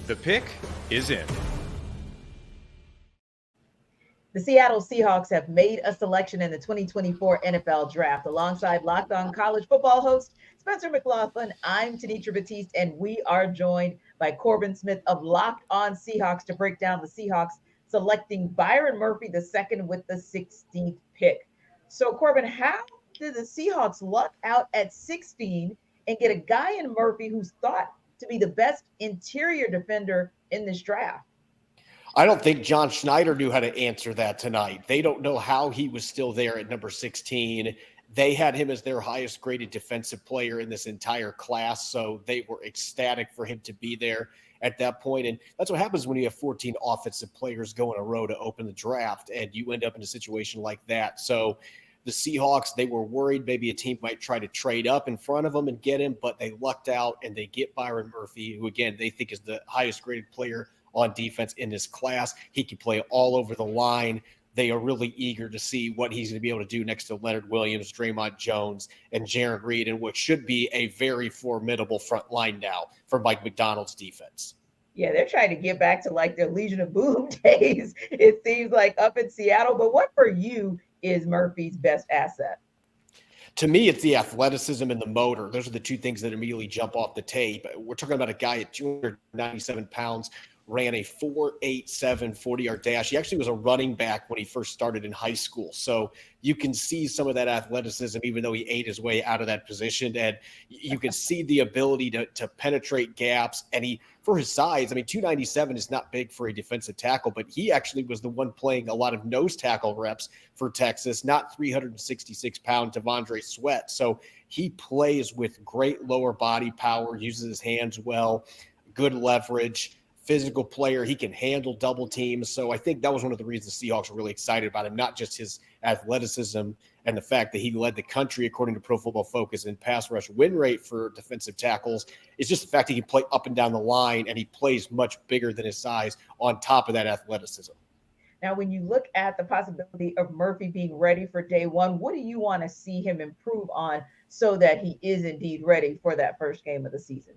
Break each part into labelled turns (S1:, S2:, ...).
S1: The pick is in.
S2: The Seattle Seahawks have made a selection in the 2024 NFL Draft. Alongside Locked On College Football host Spencer McLaughlin, I'm Tenitra Batiste, and we are joined by Corbin Smith of Locked On Seahawks to break down the Seahawks selecting Byron Murphy II with the 16th pick. So, Corbin, how did the Seahawks luck out at 16 and get a guy in Murphy who's thought to be the best interior defender in this draft?
S3: I don't think John Schneider knew how to answer that tonight. They don't know how he was still there at number 16. They had him as their highest graded defensive player in this entire class, so they were ecstatic for him to be there at that point. And that's what happens when you have 14 offensive players go in a row to open the draft, and you end up in a situation like that. So the Seahawks, they were worried maybe a team might try to trade up in front of them and get him, but they lucked out and they get Byron Murphy, who, again, they think is the highest graded player on defense in this class. He can play all over the line. They are really eager to see what he's going to be able to do next to Leonard Williams, Draymond Jones, and Jaron Reed, and what should be a very formidable front line now for Mike Macdonald's defense.
S2: Yeah, they're trying to get back to like their Legion of Boom days, it seems like, up in Seattle. But what for you is Murphy's best asset?
S3: To me, it's the athleticism and the motor. Those are the two things that immediately jump off the tape. We're talking about a guy at 297 pounds, ran a 4.87 40-yard dash. He actually was a running back when he first started in high school. So you can see some of that athleticism, even though he ate his way out of that position. And you can see the ability to penetrate gaps. And he, for his size, I mean, 297 is not big for a defensive tackle, but he actually was the one playing a lot of nose tackle reps for Texas, not 366-pound Devondre Sweat. So he plays with great lower body power, uses his hands well, good leverage, physical player. He can handle double teams. So I think that was one of the reasons the Seahawks were really excited about him, not just his athleticism and the fact that he led the country, according to Pro Football Focus, in pass rush win rate for defensive tackles. It's just the fact that he can play up and down the line, and he plays much bigger than his size on top of that athleticism.
S2: Now, when you look at the possibility of Murphy being ready for day one, what do you want to see him improve on so that he is indeed ready for that first game of the season?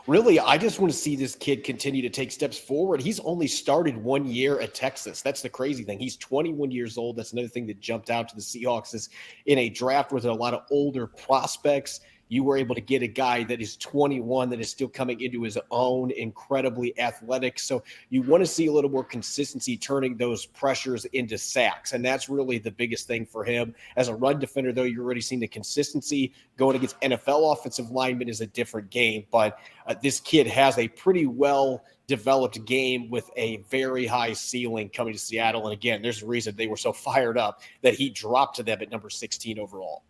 S3: Really, I just want to see this kid continue to take steps forward. He's only started 1 year at Texas. That's the crazy thing. He's 21 years old. That's another thing that jumped out to the Seahawks is in a draft with a lot of older prospects, you were able to get a guy that is 21 that is still coming into his own, incredibly athletic. So you want to see a little more consistency turning those pressures into sacks. And that's really the biggest thing for him. As a run defender, though, you're already seeing the consistency. Going against NFL offensive linemen is a different game. But this kid has a pretty well-developed game with a very high ceiling coming to Seattle. And again, there's a reason they were so fired up that he dropped to them at number 16 overall.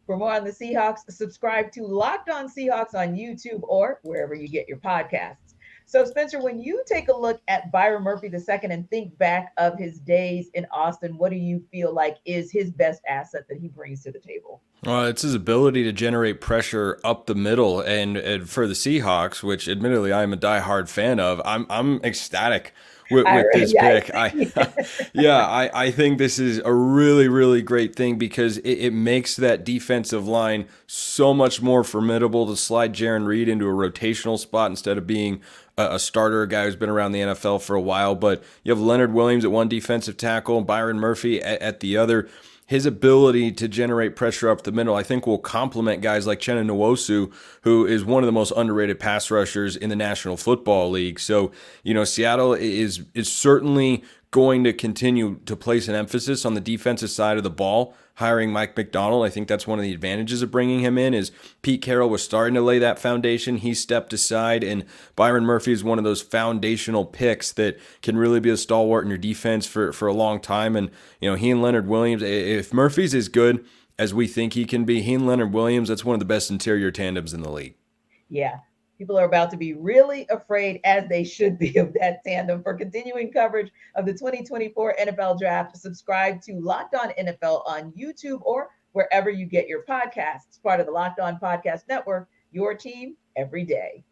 S2: For more on the Seahawks, subscribe to Locked On Seahawks on YouTube or wherever you get your podcasts. So, Spencer, when you take a look at Byron Murphy II and think back of his days in Austin, what do you feel like is his best asset that he brings to the table?
S4: Well, it's his ability to generate pressure up the middle, and for the Seahawks, which admittedly I'm a diehard fan of, I'm ecstatic with this pick. I think this is a really, really great thing because it makes that defensive line so much more formidable to slide Jaron Reed into a rotational spot instead of being a starter, a guy who's been around the NFL for a while. But you have Leonard Williams at one defensive tackle and Byron Murphy at the other. His ability to generate pressure up the middle, I think, will complement guys like Chenna Nwosu, who is one of the most underrated pass rushers in the National Football League. So, Seattle is certainly going to continue to place an emphasis on the defensive side of the ball, hiring Mike Macdonald. I think that's one of the advantages of bringing him in is Pete Carroll was starting to lay that foundation. He stepped aside, and Byron Murphy is one of those foundational picks that can really be a stalwart in your defense for a long time. And, he and Leonard Williams, if Murphy's as good as we think he can be, he and Leonard Williams, that's one of the best interior tandems in the league.
S2: Yeah. People are about to be really afraid, as they should be, of that tandem. For continuing coverage of the 2024 NFL Draft, subscribe to Locked On NFL on YouTube or wherever you get your podcasts. Part of the Locked On Podcast Network, your team every day.